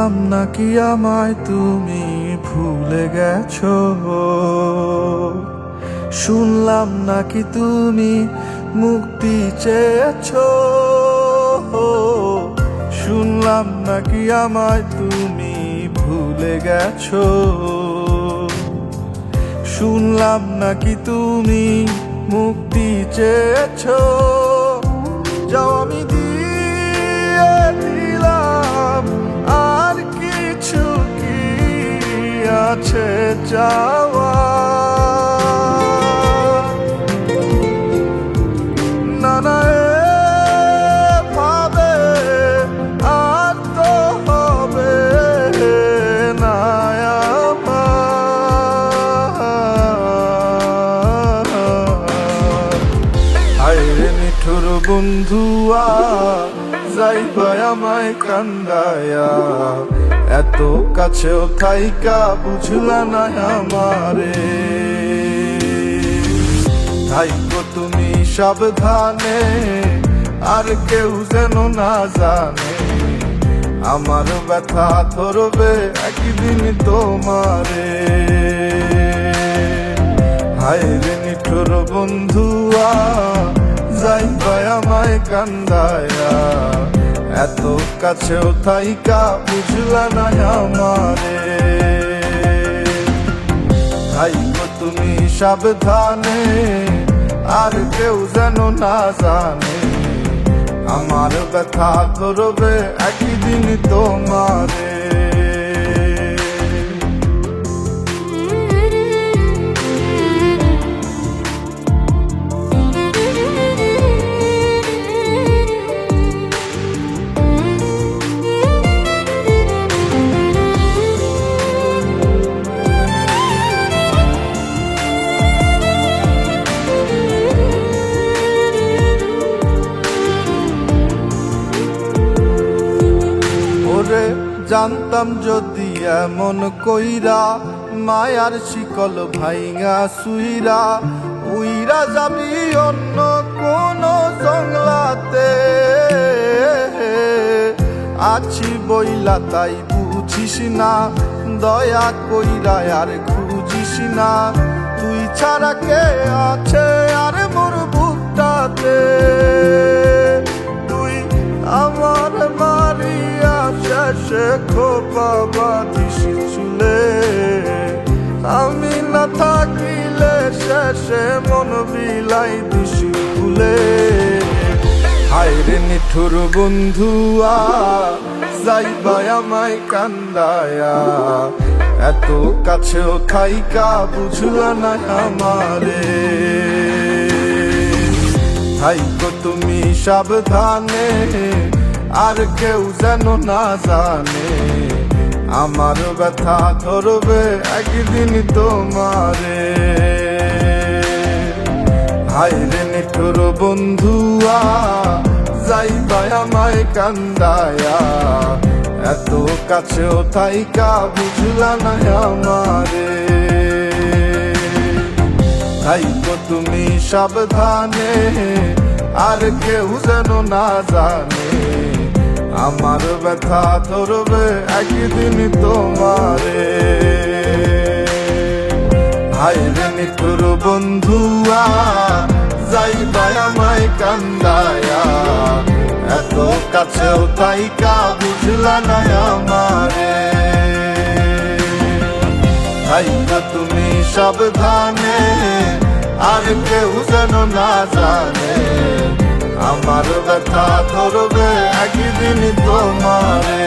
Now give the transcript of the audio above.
শুনলাম নাকি আমায় তুমি ভুলে গেছো, শুনলাম নাকি তুমি মুক্তি চেয়েছো, শুনলাম নাকি আমায় তুমি ভুলে গেছো, শুনলাম নাকি তুমি মুক্তি চেয়েছো। যাও আমি দিয়ে দিলাম, আর কিছু কি আছে চাওয়া? না না এভাবে আর তো হবে না আমার। হায়রে নিঠুর বন্ধুয়া, যাইবা আমায় কান্দায়া, এত কাছেও থাইকা বুঝলা না আমারে। থাইকো তুমি সাবধানে, আর কেউ যেন না জানে, আমার ব্যথা ধরবে একদিন তোমারে। হায়রে নিঠুর বন্ধুয়া, যাইবা আমায় কান্দায়া, এত কাছেও থাইকা বুঝলা না আমারে। থাইকো তুমি সাবধানে, আর কেউ যেন না জানে, আমার ব্যথা ধরবে একদিন তোমারে। জানতাম যদি এমন কইরা, মায়ার শিকল ভাইঙা সুইরা, উইরা যাবি অন্য কোন জংলাতে। আছি বইলা তাই বুঝিস না, দয়া কইরা আর খুঁজিস না, তুই ছাড়া কে আছে আর মোর বুকটাতে। তুই আমার মারিয়া শেষে খোপা বাঁধিস চুলে, আমি না থাকিলে শেষে মন বিলাই দিস ভুলে। হায়রে নিঠুর বন্ধুয়া, যাইবা আমায় কান্দায়া, এত কাছেও থাইকা বুঝলা না আমারে। থাইকো তুমি সাবধানে, আর কেউ যেন না জানে, আমার ব্যথা ধরবে একদিন তোমারে। হায়রে নিঠুর বন্ধুয়া, যাইবা আমায় কান্দায়া, এত কাছেও থাইকা বুঝলা না আমারে। থাইকো তুমি সাবধানে, আর কেউ যেন না জানে, আমার ব্যথা ধরবে একদিন তোমারে। হায়রে নিঠুর বন্ধুয়া, যাইবা আমায় কান্দায়া, এত কাছেও থাইকা বুঝলা না আমারে। থাইকো তুমি সাবধানে, আর কেউ যেন না জানে, আমার ব্যথা ধরবে একদিন তোমারে।